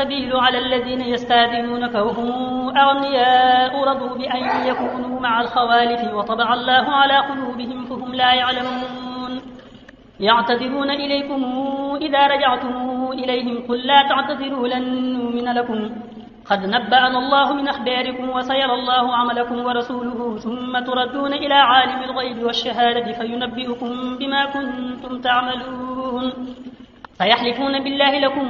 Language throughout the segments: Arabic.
السبيل على الذين يستأذنونك وهم أغنياء رضوا بأن يكونوا مع الخوالف وطبع الله على قلوبهم فهم لا يعلمون يعتذرون إليكم إذا رجعتم إليهم قل لا تعتذروا لن نؤمن لكم قد نبأنا الله من أخباركم وسيرى الله عملكم ورسوله ثم تردون إلى عالم الغيب والشهادة فينبئكم بما كنتم تعملون سيحلفون بالله لكم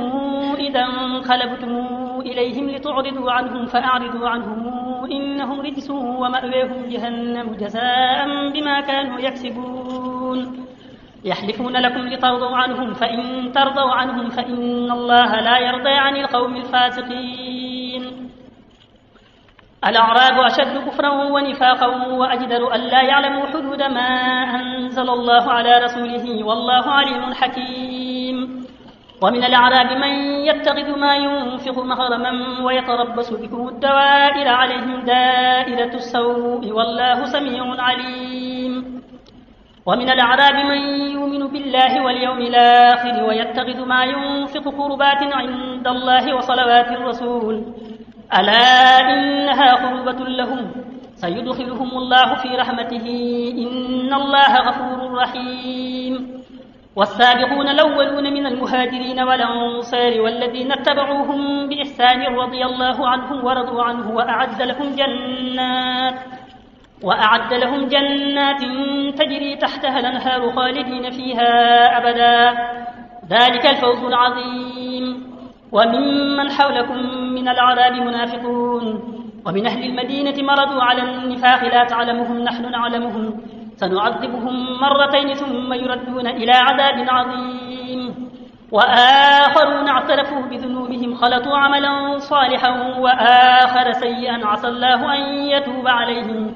إذا انقلبتم إليهم لتعرضوا عنهم فأعرضوا عنهم إنهم رجس ومأويهم جهنم جزاء بما كانوا يكسبون يحلفون لكم لترضوا عنهم فإن ترضوا عنهم فإن الله لا يرضى عن القوم الفاسقين الأعراب أشد كفرا ونفاقا وأجدر أن لا يعلموا حدود ما أنزل الله على رسوله والله عليم حكيم ومن الأعراب من يتخذ ما ينفق مغرما ويتربص بكم الدوائر عليهم دائرة السوء والله سميع عليم ومن الأعراب من يؤمن بالله واليوم الآخر ويتخذ ما ينفق قربات عند الله وصلوات الرسول ألا إنها قربة لهم سيدخلهم الله في رحمته إن الله غفور رحيم والسابقون الأولون من المهاجرين والأنصار والذين اتبعوهم بإحسان رضي الله عنهم ورضوا عنه وأعد لهم جنات تجري تحتها الأنهار خالدين فيها أبدا ذلك الفوز العظيم وممن حولكم من الأعراب منافقون ومن أهل المدينة مرضوا على النفاق لا تعلمهم نحن نعلمهم سنعذبهم مرتين ثم يردون إلى عذاب عظيم وآخرون اعترفوا بذنوبهم خلطوا عملا صالحا وآخر سيئا عسى الله أن يتوب عليهم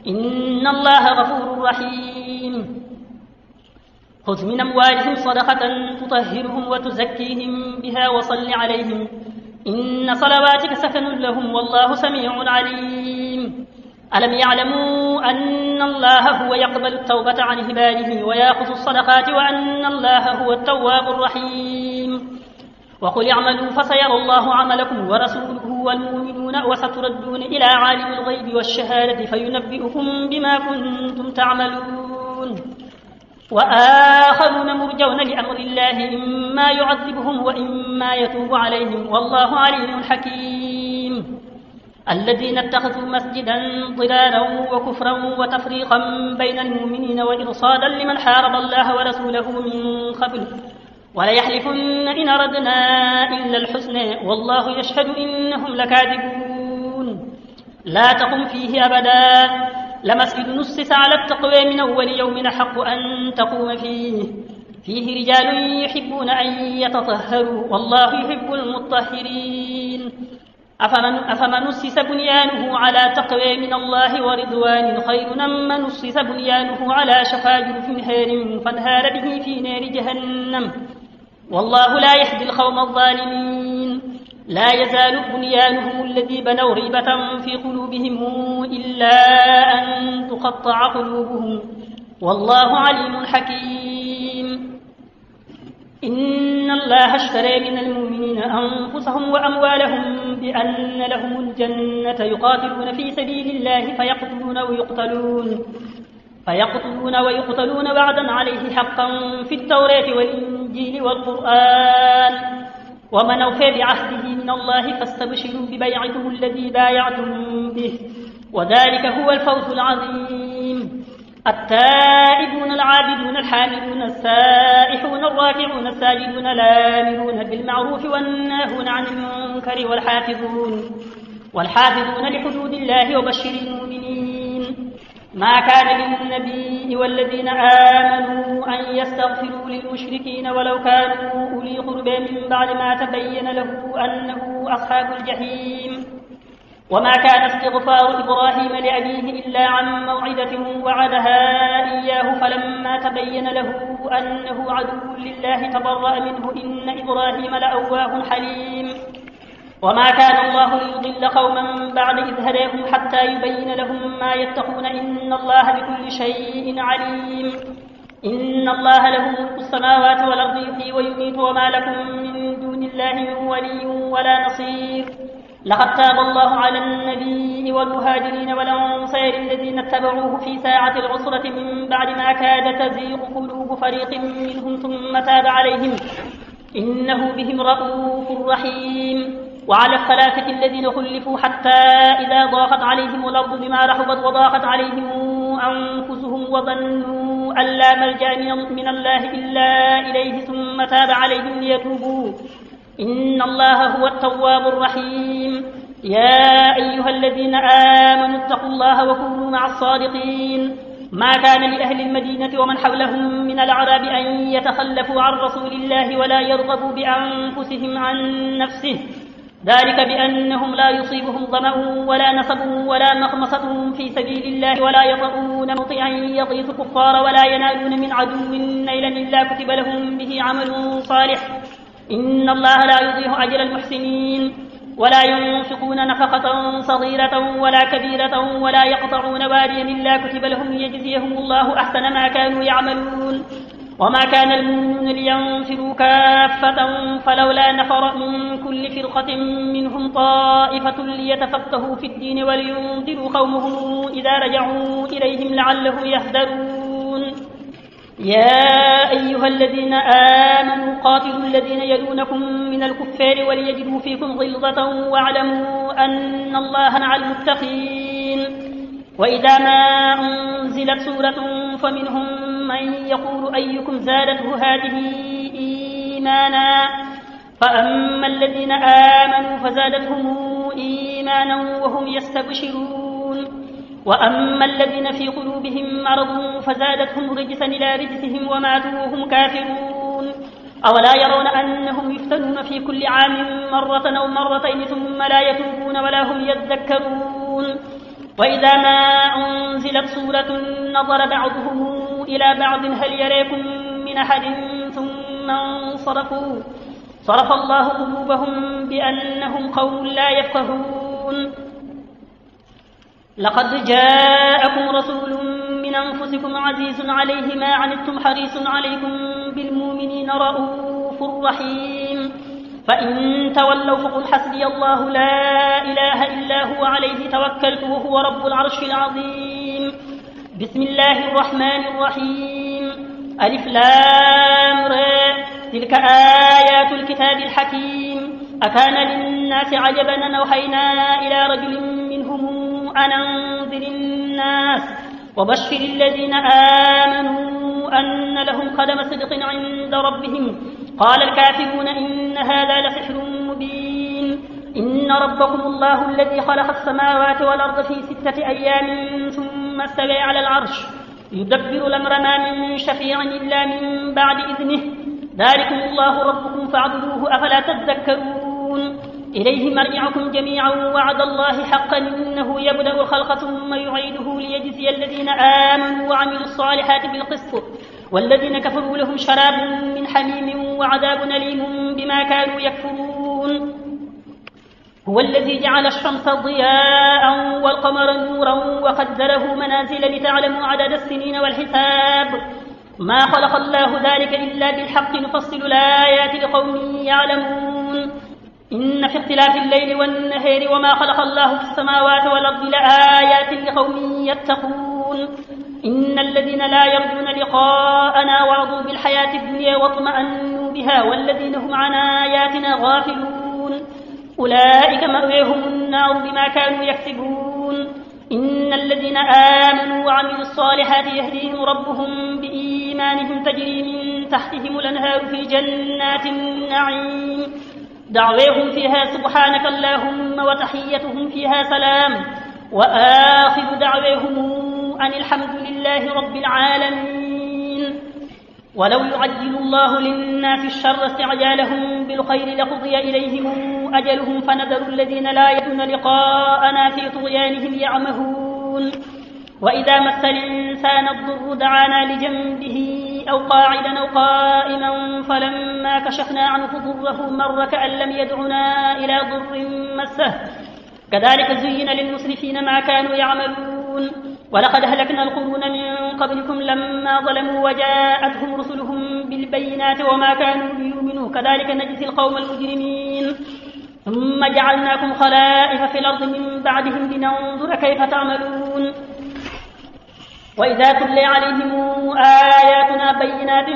إن الله غفور رحيم خذ من أموالهم صدقة تطهرهم وتزكيهم بها وصل عليهم إن صلواتك سكن لهم والله سميع عليم ألم يعلموا أن الله هو يقبل التوبة عن عباده ويأخذ الصدقات وأن الله هو التواب الرحيم وقل اعملوا فسيرى الله عملكم ورسوله والمؤمنون وستردون إلى عالم الغيب والشهادة فينبئكم بما كنتم تعملون وآخرون مرجون لأمر الله إما يعذبهم وإما يتوب عليهم والله عليم حكيم الذين اتخذوا مسجدا ضرارا وكفرا وتفريقا بين المؤمنين وإرصادا لمن حارب الله ورسوله من قبل وليحلفن إن أردنا إلا الحسنى والله يشهد إنهم لكاذبون لا تقم فيه أبدا لمسجد نسس على التقوى من أول يوم أحق أن تقوم فيه رجال يحبون أن يتطهروا والله يحب المطهرين أفمن نسس بنيانه على تقوى من الله ورضوان خير أم من نسس بنيانه على شفا جرف هار فانهار به في نار جهنم والله لا يهدي القوم الظالمين لا يزال بنيانهم الذي بنوا ريبة في قلوبهم إلا أن تقطع قلوبهم والله عليم حكيم إن الله اشترى من المؤمنين أنفسهم وأموالهم بأن لهم الجنة يقاتلون في سبيل الله فيقتلون ويقتلون وعدا عليه حقا في التوراة والإنجيل والقرآن ومن أوفى بعهده من الله فاستبشروا ببيعكم الذي بايعتم به وذلك هو الفوز العظيم التائبون العابدون الحامدون السائحون الراكعون الساجدون الآمرون بالمعروف والناهون عن المنكر والحافظون لحدود الله وبشر المؤمنين ما كان للنبي والذين آمنوا أن يستغفروا للمشركين ولو كانوا أولي قربى من بعد ما تبين له أنه أصحاب الجحيم وما كان استغفار إبراهيم لأبيه إلا عن موعدة وعدها إياه فلما تبين له أنه عدو لله تبرأ منه إن إبراهيم لأواه حليم وما كان الله ليضل قوما بعد إذ هداهم حتى يبين لهم ما يتقون إن الله بكل شيء عليم إن الله له ملك السماوات والأرض يحيي ويميت وما لكم من دون الله الله من ولي ولا نصير. لقد تاب الله على النبي والمهاجرين والأنصار الذين اتبعوه في ساعة العسرة من بعد ما كاد تزيغ قلوب فريق منهم ثم تاب عليهم إنه بهم رءوف رحيم. وعلى الثلاثة الذين خلفوا حتى إذا ضاقت عليهم الأرض بما رحبت وضاقت عليهم أنفسهم وظنوا أن لا ملجأ من الله إلا إليه ثم تاب عليهم ليتوبوا إن الله هو التواب الرحيم. يا أيها الذين آمنوا اتقوا الله وكونوا مع الصادقين. ما كان لأهل المدينة ومن حولهم من الأعراب أن يتخلفوا عن رسول الله ولا يرغبوا بأنفسهم عن نفسه ذلك بأنهم لا يصيبهم ظمأ ولا نصب ولا مخمصة في سبيل الله ولا يطؤون موطئا يغيظ الكفار ولا ينالون من عدو نيلا إلا كتب لهم به عمل صالح إن الله لا يضيع أجر المحسنين. ولا ينفقون نفقة صغيرة ولا كبيرة ولا يقطعون واديا إلا كتب لهم ليجزيهم الله أحسن ما كانوا يعملون. وما كان المؤمنون لينفروا كافة فلولا نفر من كل فرقة منهم طائفة ليتفقهوا في الدين ولينذروا قومهم إذا رجعوا إليهم لعلهم يهتدون. يا أيها الذين آمنوا قاتلوا الذين يلونكم من الكفار وليجدوا فيكم غلظة واعلموا أن الله مع المتقين. وإذا ما أنزلت سورة فمنهم من يقول أيكم زادته هذه إيمانا فأما الذين آمنوا فزادتهم إيمانا وهم يستبشرون وأما الذين في قلوبهم مرض فزادتهم رجسا إلى رجسهم وماتوا وهم كافرون. أولا يرون أنهم يفتنون في كل عام مرة أو مرتين ثم لا يتوبون ولا هم يذكرون. وإذا ما أنزلت سورة نظر بعضهم إلى بعض هل يريكم من أحد ثم انصرفوا صرف الله قلوبهم بأنهم قوم لا يفقهون. لقد جاءكم رسول من أنفسكم عزيز عليه ما عنتم حريص عليكم بالمؤمنين رؤوف رحيم. فإن تولوا فقل حسبي الله لا إله إلا هو عليه توكلت وهو رب العرش العظيم. بسم الله الرحمن الرحيم. ألف لام را تلك آيات الكتاب الحكيم. أكان للناس عجبا أن أوحينا إلى رجل منهم أن أنذر الناس وبشر الذين آمنوا أن لهم قدم صدق عند ربهم. قال الكافرون إن هذا لسحر مبين. إن ربكم الله الذي خلق السماوات والأرض في 6 أيام ثم استوى على العرش يدبر الأمر ما من شفيع إلا من بعد إذنه ذلكم الله ربكم فاعبدوه أفلا تذكرون. إليه مرجعكم جميعا وعد الله حقا إنه يبدأ الخلق ثم يعيده ليجزي الذين آمنوا وعملوا الصالحات بالقسط والذين كفروا لهم شراب من حميم وعذاب أليم بما كانوا يكفرون. هو الذي جعل الشمس ضياء والقمر نورا وقدره منازل لتعلموا عدد السنين والحساب ما خلق الله ذلك إلا بالحق نفصل الآيات لقوم يعلمون. إن في اختلاف الليل والنهار وما خلق الله في السماوات والأرض لآيات لقوم يتقون. إن الذين لا يرجون لقاءنا ورضوا بالحياة الدنيا واطمأنوا بها والذين هم عن آياتنا غافلون أولئك مأويهم النار بما كانوا يكسبون. إن الذين آمنوا وعملوا الصالحات يهديهم ربهم بإيمانهم تجري من تحتهم الأنهار في جنات النعيم دعويهم فيها سبحانك اللهم وتحيتهم فيها سلام وآخر دعويهم أن الحمد لله رب العالمين. ولو يعجل الله للناس الشر استعجالهم بالخير لقضي إليهم أجلهم فنذر الذين لا يرجون لقاءنا في طغيانهم يعمهون. وإذا مس الإنسان الضر دعانا لجنبه أو قاعدا أو قائما فلما كشفنا عنه ضره مر كأن لم يدعنا إلى ضر مسه كذلك زين للمسرفين ما كانوا يعملون. ولقد أهلكنا القرون من قبلكم لما ظلموا وجاءتهم رسلهم بالبينات وما كانوا ليؤمنوا وزنوه كذلك نجزي القوم المجرمين ثم جعلناكم خلائف في الأرض من بعدهم لننظر كيف تعملون وإذا تتلى عليهم آياتنا بينات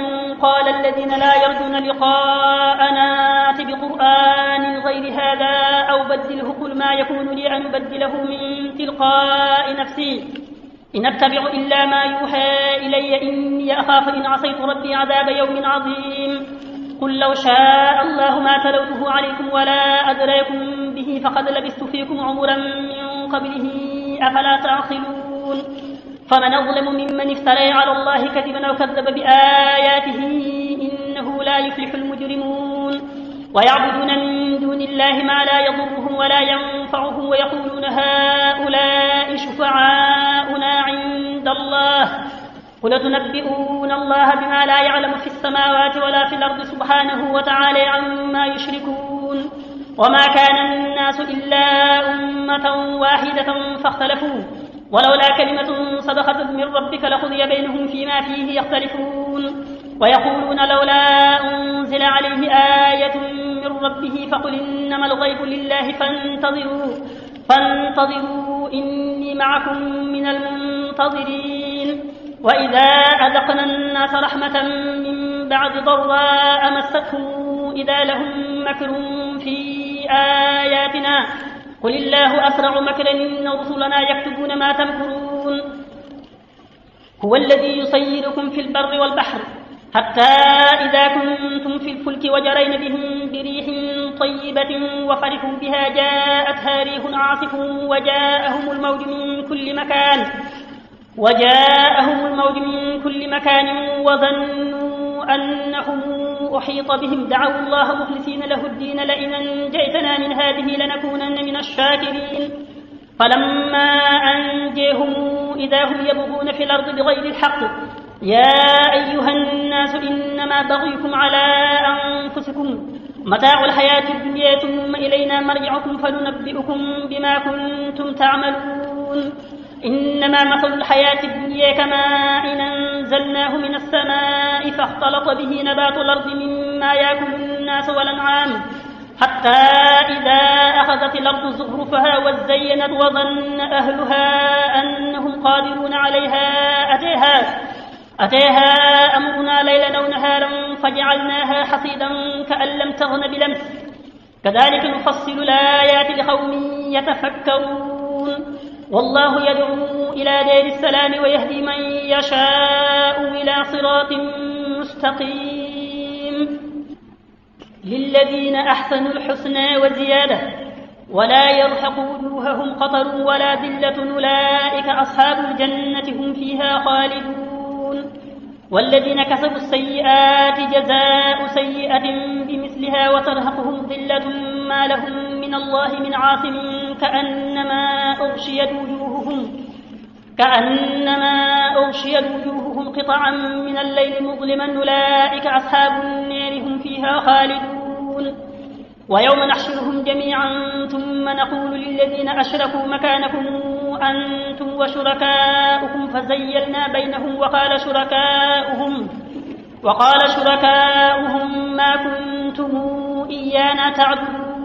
قال الذين لا يرجون لقاءنا ائت بقرآن غير هذا أو بدله قل ما يكون لي أن أبدله من تلقاء نفسي إن أتبع إلا ما يوحى إلي إني أخاف إن عصيت ربي عذاب يوم عظيم قل لو شاء الله ما تلوته عليكم ولا أدراكم به فقد لبثت فيكم عمرا من قبله أفلا تعقلون فمن أظلم ممن افترى على الله كذبا أو كذب بآياته إنه لا يفلح المجرمون ويعبدون من دون الله ما لا يضرهم ولا ينفعهم ويقولون هؤلاء شفعاؤنا عند الله قل تنبئون الله بما لا يعلم في السماوات ولا في الأرض سبحانه وتعالى عما يشركون وما كان الناس إلا أمة واحدة فاختلفوا ولولا كلمة سبقت من ربك لقضي بينهم فيما فيه يختلفون ويقولون لولا أنزل عليه آية من ربه فقل إنما الغيب لله فانتظروا إني معكم من المنتظرين وإذا أذقنا الناس رحمة من بعد ضراء مستهم إذا لهم مكر في آياتنا قل الله أسرع مكرا إن رسلنا يكتبون ما تمكرون هو الذي يسيركم في البر والبحر حتى إذا كنتم في الفلك وجرين بهم بريح طيبة وفرحوا بها جاءتها ريح عاصف وجاءهم الموج من كل مكان وظنوا أنهم أحيط بهم دعوا الله مخلصين له الدين لئن أنجيتنا من هذه لنكونن من الشاكرين فلما أنجيهم إذا هم يبغون في الأرض بغير الحق يا أيها الناس إنما بغيكم على أنفسكم متاع الحياة الدنيا ثم إلينا مرجعكم فننبئكم بما كنتم تعملون إنما مثل الحياة الدنيا كماء أنزلناه من السماء فاختلط به نبات الأرض مما يأكل الناس والأنعام حتى إذا أخذت الأرض زخرفها وزينت وظن أهلها أنهم قادرون عليها أتيها أمرنا ليلا أو نهارا فجعلناها حصيدا كأن لم تغن بلمس كذلك نفصل الآيات لقوم يتفكرون والله يدعو إلى دار السلام ويهدي من يشاء إلى صراط مستقيم للذين أحسنوا الحسنى وزيادة ولا يرهق وجوههم قطر ولا ذلة أولئك أصحاب الجنة هم فيها خالدون والذين كسبوا السيئات جزاء سيئة بمثلها وترهقهم ذلة ما لهم من الله من عاصم كأنما أغشيت وجوههم قطعا من الليل مظلما أولئك أصحاب النار هم فيها خالدون ويوم نحشرهم جميعا ثم نقول للذين أشركوا مكانكم أنتم وشركاؤكم فزيلنا بينهم وقال شركاؤهم ما كنتم إيانا تعبدون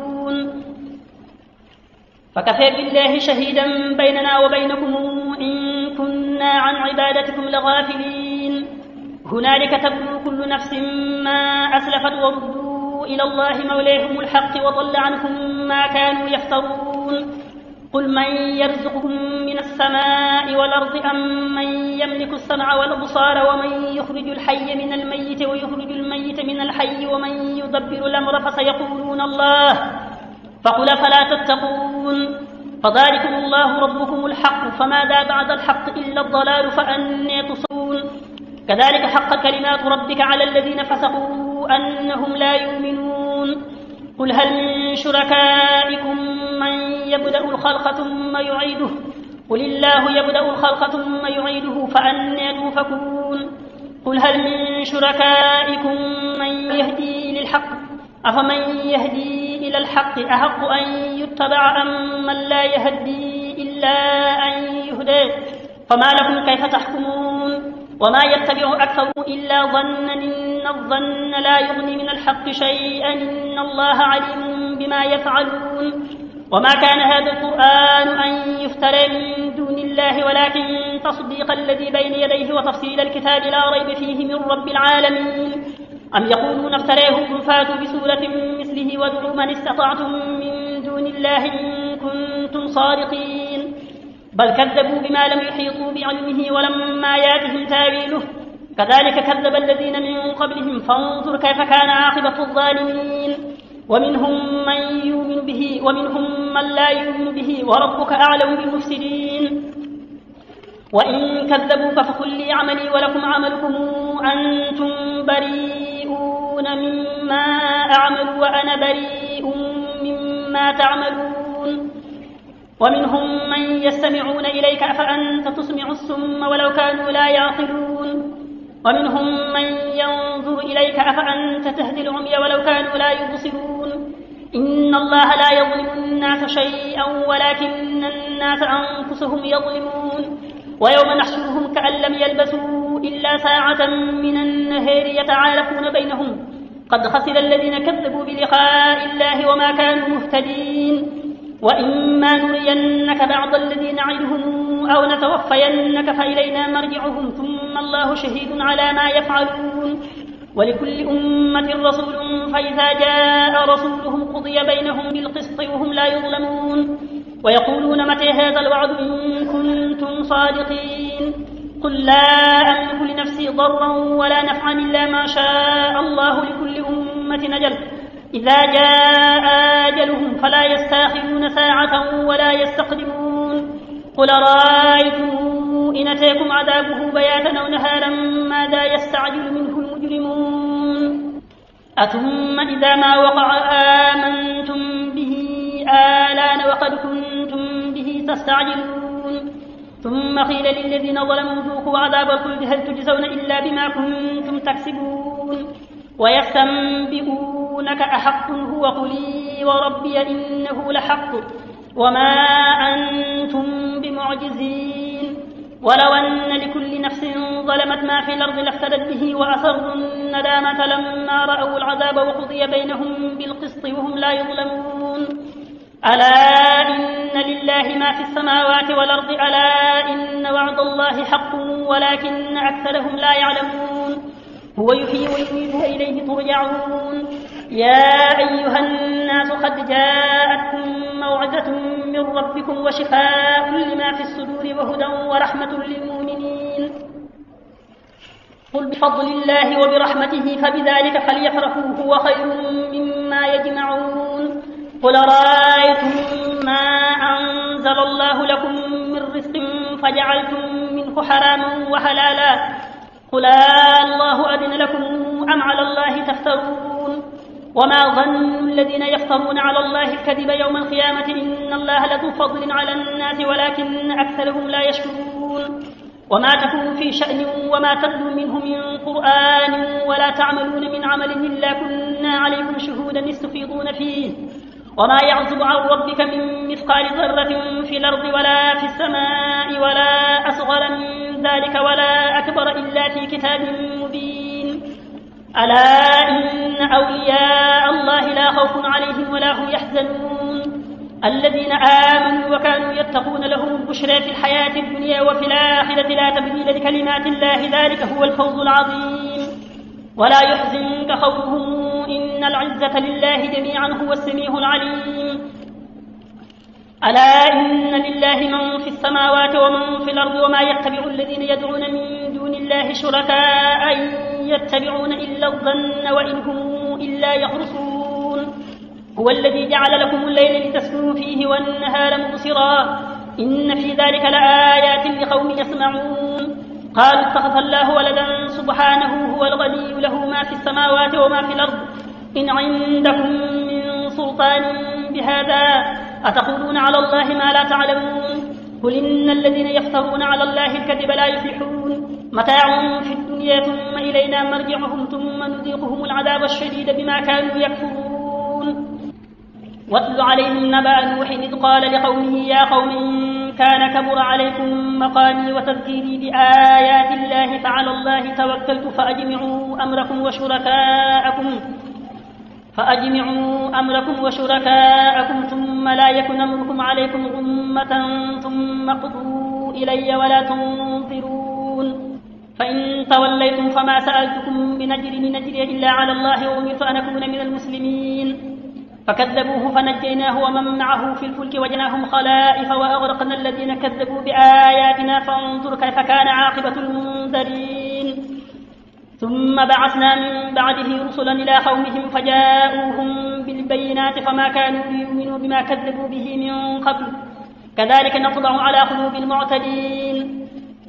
فكفى بالله شهيدا بيننا وبينكم إن كنا عن عبادتكم لغافلين هنالك تبلو كل نفس ما أسلفت وردوا إلى الله مولاهم الحق وضل عنهم ما كانوا يفترون قل من يرزقكم من السماء والأرض أم من يملك السمع والأبصار ومن يخرج الحي من الميت ويخرج الميت من الحي ومن يدبر الأمر فسيقولون الله فقل فلا تتقون فذلكم الله ربكم الحق فماذا بعد الحق إلا الضلال فأنى تصرون كذلك حق كلمات ربك على الذين فسقوا أنهم لا يؤمنون قل هل من شركائكم من يبدأ الخلق ثم يعيده قل الله يبدأ الخلق ثم يعيده فأنى توفكون قل هل من شركائكم من يهدي للحق أفمن يهدي إلى الحق أحق أن يتبع أم من لا يهدي إلا أن يهدى فما لكم كيف تحكمون وما يتبع أكثر إلا ظنا إن الظن لا يغني من الحق شيئا إن الله عليم بما يفعلون وما كان هذا القرآن أن يفترى من دون الله ولكن تصديق الذي بين يديه وتفصيل الكتاب لا ريب فيه من رب العالمين أم يقولون افتراه قل فاتوا بسورة مثله وادعوا من استطعتم من دون الله إن كنتم صادقين بل كذبوا بما لم يحيطوا بعلمه ولما ياتهم تاويله كذلك كذب الذين من قبلهم فانظر كيف كان عاقبة الظالمين ومنهم من يؤمن به ومنهم من لا يؤمن به وربك أعلم بالمفسدين وإن كذبوك فقل لي عملي ولكم عملكم أنتم بريئون مما أعمل وأنا بريء مما تعملون ومنهم من يستمعون إليك أفأنت تسمع الصم ولو كانوا لا يعقلون ومنهم من ينظر إليك أفأنت تهدي العمي ولو كانوا لا يبصرون إن الله لا يظلم الناس شيئا ولكن الناس أنفسهم يظلمون ويوم نحشرهم كأن لم يلبثوا إلا ساعة من النهار يتعارفون بينهم قد خسر الذين كذبوا بلقاء الله وما كانوا مهتدين وإما نرينك بعض الذين نعدهم أو نتوفينك فإلينا مرجعهم ثم الله شهيد على ما يفعلون ولكل أمة رسول فإذا جاء رسولهم قضي بينهم بالقسط وهم لا يظلمون ويقولون متى هذا الوعد إن كنتم صادقين قل لا أملك لنفسي ضرا ولا نفعا إلا ما شاء الله لكل أمة أجل إذا جاء أجلهم فلا يستأخرون ساعة ولا يستقدمون قل رأيتم إن أتاكم عذابه بياتا أو نهارا ماذا يستعجل منه المجرمون أثم إذا ما وقع آمنتم به آلان وقد كنتم به تستعجلون ثم قيل للذين ظلموا ذوقوا عذاب الخلد هل تجزون إلا بما كنتم تكسبون ويستنبئونك أحق هو قل وربي إنه لحق وما أنتم بمعجزين ولو أن لكل نفس ظلمت ما في الأرض لافتدت به وأسروا الندامة لما رأوا العذاب وقضي بينهم بالقسط وهم لا يظلمون ألا إن لله ما في السماوات والأرض ألا إن وعد الله حق ولكن أكثرهم لا يعلمون هو يحيي ويميت وإليه ترجعون يا أيها الناس قد جاءتكم موعظة من ربكم وشفاء لما في الصدور وهدى ورحمة للمؤمنين قل بفضل الله وبرحمته فبذلك فليفرحوا هو خير مما يجمعون قل رأيتم ما أنزل الله لكم من رزق فجعلتم منه حراما وحلالا قل الله أذن لكم أم على الله تفترون وما ظن الذين يفترون على الله الكذب يوم القيامة إن الله لذو فضل على الناس ولكن أكثرهم لا يشكرون وما تكون في شأن وما تتلو منه من قرآن ولا تعملون من عمل إلا كنا عليكم شهودا استفيضون فيه وما يعزب عن ربك من مثقال ذرة في الأرض ولا في السماء ولا أصغر من ذلك ولا أكبر إلا في كتاب مبين ألا إن أولياء الله لا خوف عليهم ولا هم يحزنون الذين آمنوا وكانوا يتقون لهم البشرى في الحياة الدنيا وفي الآخرة لا تبديل لكلمات الله ذلك هو الفوز العظيم ولا يحزنك خوفهم إن العزة لله جميعا هو السميع العليم ألا إن لله من في السماوات ومن في الأرض وما يتبع الذين يدعون من دون الله شركاء إن يتبعون إلا الظن وإن هم إلا يخرصون هو الذي جعل لكم الليل لتسكنوا فيه والنهار مبصرا إن في ذلك لآيات لقوم يسمعون قالوا اتخذ الله ولدا سبحانه هو الغني له ما في السماوات وما في الأرض إن عندكم من سلطان بهذا أتقولون على الله ما لا تعلمون قل إن الذين يفترون على الله الكذب لا يفلحون متاع في الدنيا ثم إلينا مرجعهم ثم نذيقهم العذاب الشديد بما كانوا يكفرون واتل عليهم نبأ نوح إذ قال لقومه يا قوم إن كان كبر عليكم مقامي وتذكيري بآيات الله فعلى الله توكلت فأجمعوا أمركم وشركاءكم ثم لا يكن أمركم عليكم غمة ثم اقضوا إلي ولا تنظرون فإن توليتم فما سألتكم من أجر إلا على الله وأمرت أن أكون من المسلمين فكذبوه فنجيناه ومن معه في الفلك وجعلناهم خلائف وأغرقنا الذين كذبوا بآياتنا فانظر كيف كان عاقبة المنذرين ثم بعثنا من بعده رسلا إلى قومهم فجاءوهم بالبينات فما كانوا ليؤمنوا بما كذبوا به من قبل كذلك نطبع على قلوب المعتدين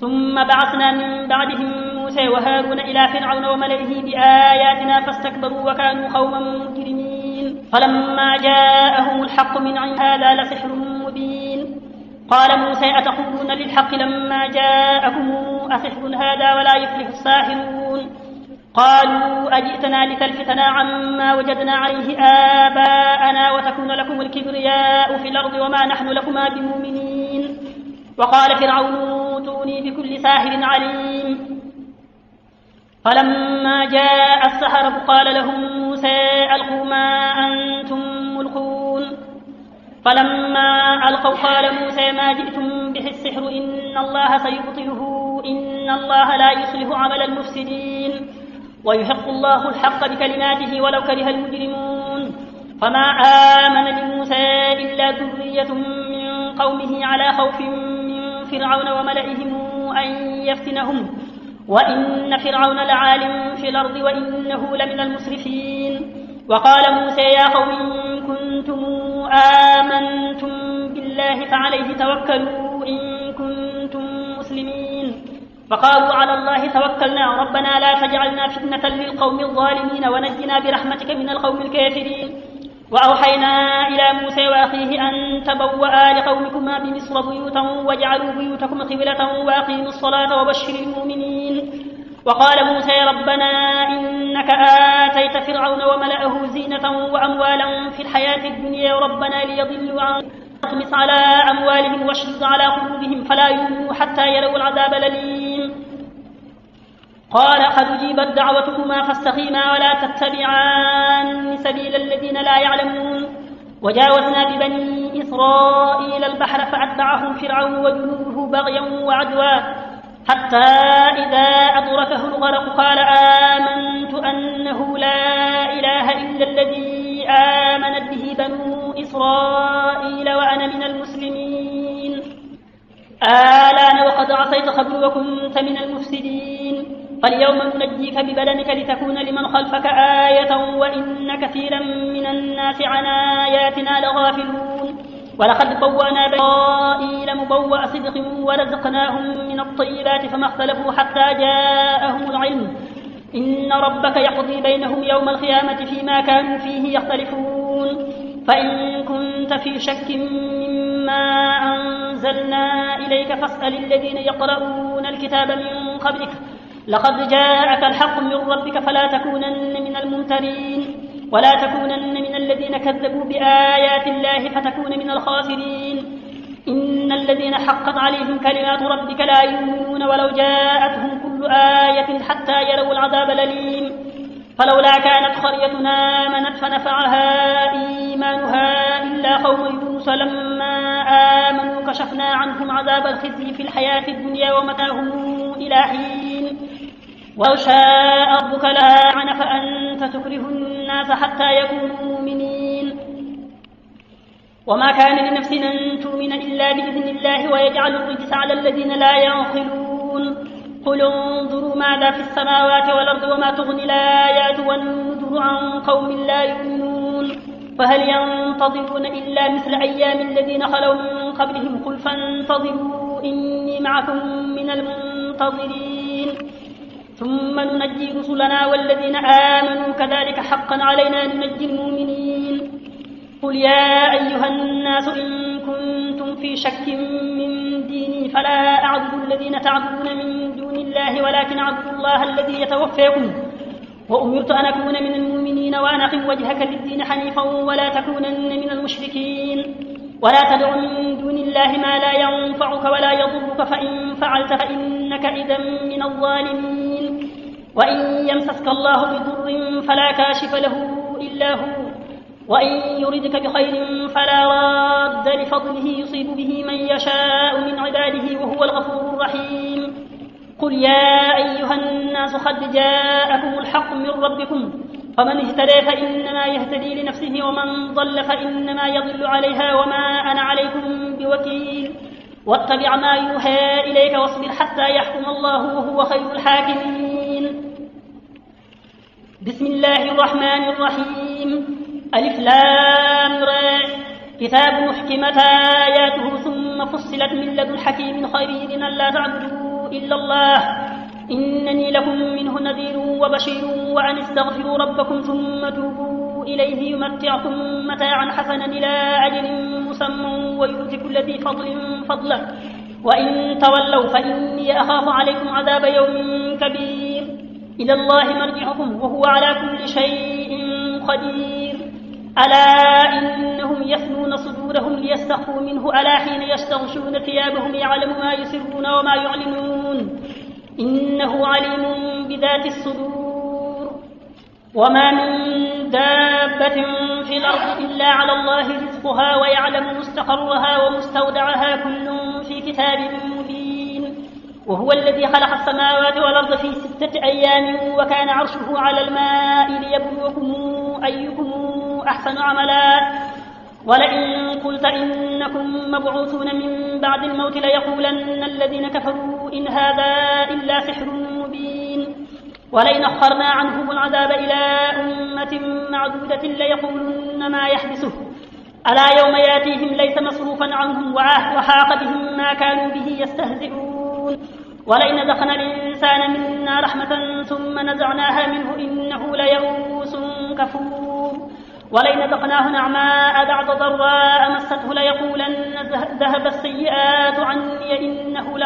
ثم بعثنا من بعدهم موسى وهارون إلى فرعون وملئه بآياتنا فاستكبروا وكانوا قوما مجرمين فلما جاءهم الحق من عند هذا لسحر مبين قال موسى أتقولون للحق لما جاءكم أسحر هذا ولا يفلح الساحرون قالوا أجئتنا لتلفتنا عما وجدنا عليه آباءنا وتكون لكم الكبرياء في الأرض وما نحن لكما بمؤمنين وقال فرعون ائتوني بكل ساحر عليم فلما جاء السحرة قال لهم موسى ألقوا ما أنتم ملقون فلما ألقوا قال موسى ما جئتم به السحر إن الله سيبطله إن الله لا يصلح عمل المفسدين ويحق الله الحق بكلماته ولو كره المجرمون فما آمن لموسى إلا ذرية من قومه على خوف من فرعون وملئهم أن يفتنهم وإن فرعون لعال في الأرض وإنه لمن المسرفين وقال موسى يا قوم إن كنتم آمنتم بالله فعليه توكلوا إن كنتم مسلمين فقالوا على الله توكلنا ربنا لا تجعلنا فتنة للقوم الظالمين ونجنا برحمتك من القوم الكافرين وأوحينا إلى موسى وأخيه أن تبوأ لقومكما بمصر بيوتا واجعلوا بيوتكم قبلة وأقيموا الصلاة وبشر المؤمنين وقال موسى ربنا إنك آتيت فرعون وملأه زينة وأموالا في الحياة الدنيا ربنا ليضلوا عن اطمس على أموالهم واشدد على قلوبهم فلا يؤمنوا حتى يروا العذاب الأليم قال قد أجيبت دعوتكما فاستقيما ولا تتبعان سبيل الذين لا يعلمون وجاوزنا ببني إسرائيل البحر فأتبعهم فرعون وجنوده بغيا وعدوا حتى إذا أدركه الغرق قال آمنت أنه لا إله إلا الذي آمنت به بنو إسرائيل وأنا من المسلمين آلان وقد عصيت قبل وكنت من المفسدين فاليوم ننجيك ببدنك لتكون لمن خلفك آية وإن كثيرا من الناس عن آياتنا لغافلون ولقد بوأنا بني إسرائيل مبوأ صدق ورزقناهم من الطيبات فما اختلفوا حتى جاءهم العلم إن ربك يقضي بينهم يوم القيامة فيما كانوا فيه يختلفون فإن كنت في شك مما أنزلنا إليك فاسأل الذين يقرؤون الكتاب من قبلك لقد جاءك الحق من ربك فلا تكونن من الممترين ولا تكونن من الذين كذبوا بآيات الله فتكون من الخاسرين إن الذين حقت عليهم كلمات ربك لا يؤمنون ولو جاءتهم كل آية حتى يروا العذاب الأليم فلولا كانت قرية آمنت فنفعها إيمانها إلا قوم يونس لما آمنوا كشفنا عنهم عذاب الخزي في الحياة الدنيا ومتاعهم إلى حين ولو شاء ربك لأعنف فأنت تكره الناس حتى يكونوا مؤمنين وما كان لنفس أن تؤمن إلا بإذن الله ويجعل الرجس على الذين لا يعقلون قل انظروا ماذا في السماوات والأرض وما تغني الآيات والنذر عن قوم لا يؤمنون فهل ينتظرون إلا مثل أيام الذين خلوا من قبلهم قل فانتظروا إني معكم من المنتظرين ثم ننجي رسلنا والذين آمنوا كذلك حقا علينا ننجي المؤمنين قل يا أيها الناس إن كنتم في شك من ديني فلا أعبد الذين تعبدون من دون الله ولكن أعبد الله الذي يتوفاكم وأمرت أن أكون من المؤمنين وأن أقم وجهك للدين حنيفا ولا تكونن من المشركين ولا تدع من دون الله ما لا ينفعك ولا يضرك فإن فعلت فإنك إذا من الظالمين وإن يمسسك الله بضر فلا كاشف له إلا هو وإن يردك بخير فلا راد لفضله يصيب به من يشاء من عباده وهو الغفور الرحيم قل يا أيها الناس قد جاءكم الحق من ربكم فمن اهتدى فإنما يهتدي لنفسه ومن ضل فإنما يضل عليها وما أنا عليكم بوكيل واتبع ما يوحى إليك واصبر حتى يحكم الله وهو خير الحاكمين بسم الله الرحمن الرحيم ألف لام را كتاب محكمت آياته ثم فصلت من لدن حكيم خبير ألا تعبدوا إلا الله إنني لكم منه نذير وبشير وأن استغفروا ربكم ثم توبوا إليه يمتعكم متاعا حسنا إلى أجل مسمى ويؤتي كل ذي فضل فضله وإن تولوا فإني أخاف عليكم عذاب يوم كبير إلى الله مرجعكم وهو على كل شيء قدير ألا إنهم يثنون صدورهم ليستخفوا منه ألا حين يستغشون ثيابهم يعلم ما يسرون وما يعلنون إنه عليم بذات الصدور وما من دابة في الأرض إلا على الله رزقها ويعلم مستقرها ومستودعها كل في كتاب مبين وهو الذي خلق السماوات والأرض في 6 أيام وكان عرشه على الماء ليبلوكم أيكم أحسن عملا ولئن قلت إنكم مبعوثون من بعد الموت ليقولن الذين كفروا إن هذا إلا سحر مبين ولئن أخرنا عنهم العذاب إلى أمة معدودة ليقولن ما يحبسه ألا يوم ياتيهم ليس مصروفا عنهم وحاق بهم ما كانوا به يستهزئون ولئن ذقنا الإنسان منا رحمة ثم نزعناها منه إنه ليئوس كفور ولئن ذقناه نعماء بعد ضراء مسته ليقولن ذهب السيئات عني إنه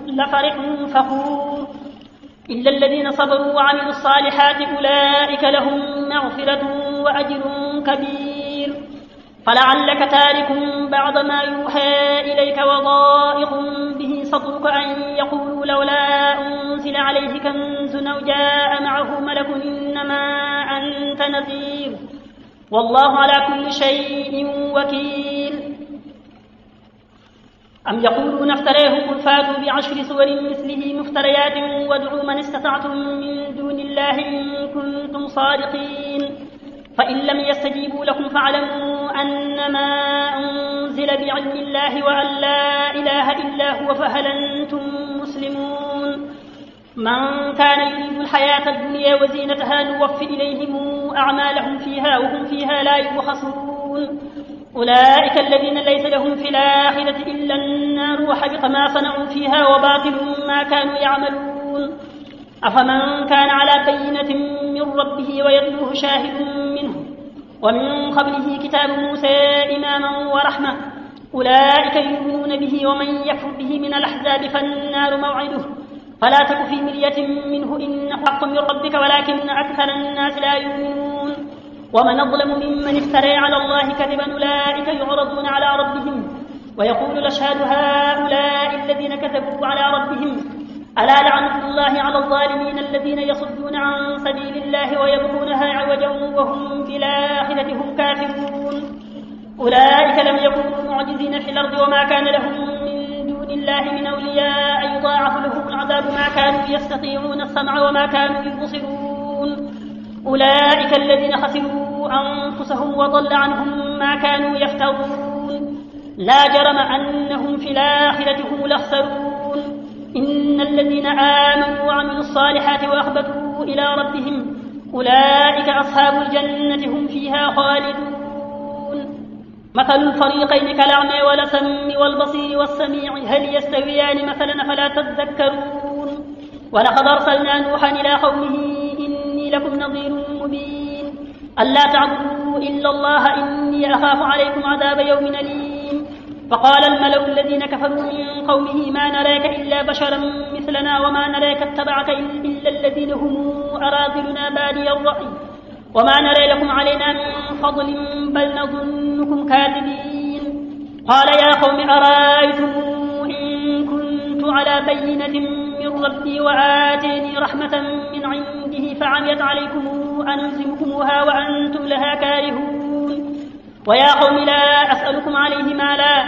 لفرح فخور إلا الذين صبروا وعملوا الصالحات أولئك لهم مغفرة وأجر كبير فلعلك تارك بعض ما يوحى إليك وضائق به صدرك أن يقولوا لولا أنزل عليه كنز أو جاء معه ملك إنما أنت نذير والله على كل شيء وكيل أم يقولون افتريه قل فاتوا ب10 سور مثله مفتريات وادعوا من استطعتم من دون الله إن كنتم صادقين فإن لم يستجيبوا لكم فاعلموا أنما أنزل بعلم الله وأن لا إله إلا هو فهل أنتم مسلمون من كان يريد الحياة الدنيا وزينتها نوفي إليهم أعمالهم فيها وهم فيها لا يبخسون أولئك الذين ليس لهم في الآخرة إلا النار وحبط ما صنعوا فيها وباطل ما كانوا يعملون أفمن كان على بينة من ربه ويتلوه شاهد منه ومن قبله كتاب موسى إماما ورحمة أولئك يؤمنون به ومن يكفر به من الأحزاب فالنار موعده فلا تك في مرية منه إنه حق من ربك ولكن أكثر الناس لا يؤمنون ومن أظلم ممن افترى على الله كذبا أولئك يعرضون على ربهم ويقول الأشهاد هؤلاء الذين كذبوا على ربهم ألا لعنة الله على الظالمين الذين يصدون عن سبيل الله ويبغونها عوجا وهم بالآخرة هم كافرون أولئك لم يكونوا معجزين في الأرض وما كان لهم من دون الله من أولياء يضاعف لهم العذاب ما كانوا يستطيعون السمع وما كانوا يبصرون أولئك الذين خسروا أنفسهم وضل عنهم ما كانوا يفترون لا جرم أنهم في الآخرة هم الأخسرون إن الذين آمنوا وعملوا الصالحات وأخبتوا إلى ربهم أولئك أصحاب الجنة هم فيها خالدون مثل الفريقين كالأعمى والأصم والبصير والسميع هل يستويان مثلا فلا تذكرون ولقد أرسلنا نوحا إلى قومه إني لكم نظير مبين ألا تعبدوا إلا الله إني أخاف عليكم عذاب يوم أليم فقال الملأ الذين كفروا من قومه ما نراك إلا بشرا مثلنا وما نراك اتبعك إلا الذين هم أراذلنا بادي الرأي وما نرى لكم علينا من فضل بل نظنكم كاذبين قال يا قوم أرأيتم إن كنت على بينة من ربي وآتيني رحمة من عنده فعميت عليكم أنلزمكموها وأنتم لها كارهون ويا قوم لا أسألكم عليه مالا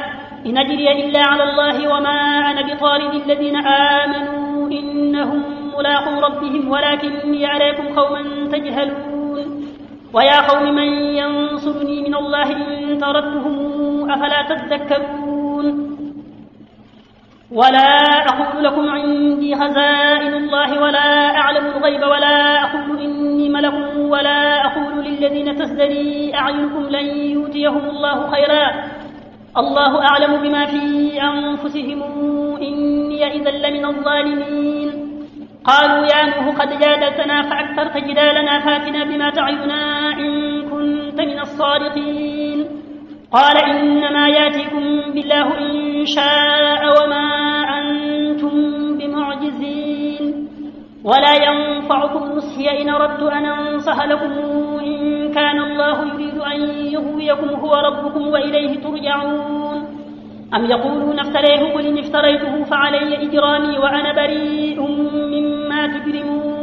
إن أجري إلا على الله وما أنا بطارد الذين آمنوا إنهم ملاقو ربهم ولكني عليكم قوما تجهلون ويا قوم من ينصرني من الله إن طردتهم أفلا تذكرون ولا أقول لكم عندي خزائن الله ولا أعلم الغيب ولا أقول إني ملك ولا أقول للذين تزدري أعينكم لن يؤتيهم الله خيرا الله أعلم بما في أنفسهم إني إذا لمن الظالمين قالوا يا نوح قد جادلتنا فأكثرت جدالنا فاتنا بما تعدنا إن كنت من الصادقين قال إنما ياتيكم بالله إن شاء وما أنتم بمعجزين ولا ينفعكم نصحي إن أردت أن أنصح لكم إن كان الله يريد أن يغويكم هو ربكم وإليه ترجعون أم يقولون افتريه قل إن افتريته فعلي إجرامي وأنا بريء مما تجرمون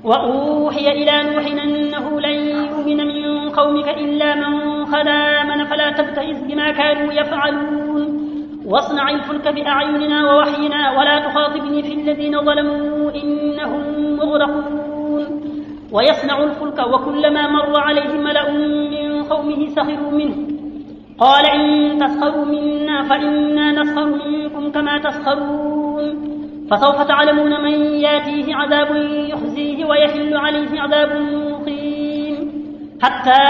وأوحي إلى نوح أنه لن يؤمن من قومك إلا من قد آمن فلا تبتئس بما كانوا يفعلون واصنع الفلك بأعيننا ووحينا ولا تخاطبني في الذين ظلموا إنهم مغرقون ويصنع الفلك وكلما مر عليه ملأ من قومه سخروا منه قال إن تسخروا منا فإنا نسخر منكم كما تسخرون فسوف تعلمون من ياتيه عذاب يخزيه ويحل عليه عذاب مقيم حتى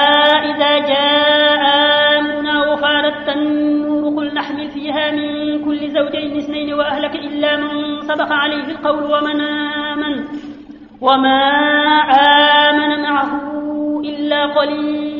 إذا جاء أمرنا وفارت النور قل نحمل فيها من كل زوجين اثنين وأهلك إلا من سبق عليه القول وما آمن معه إلا قليل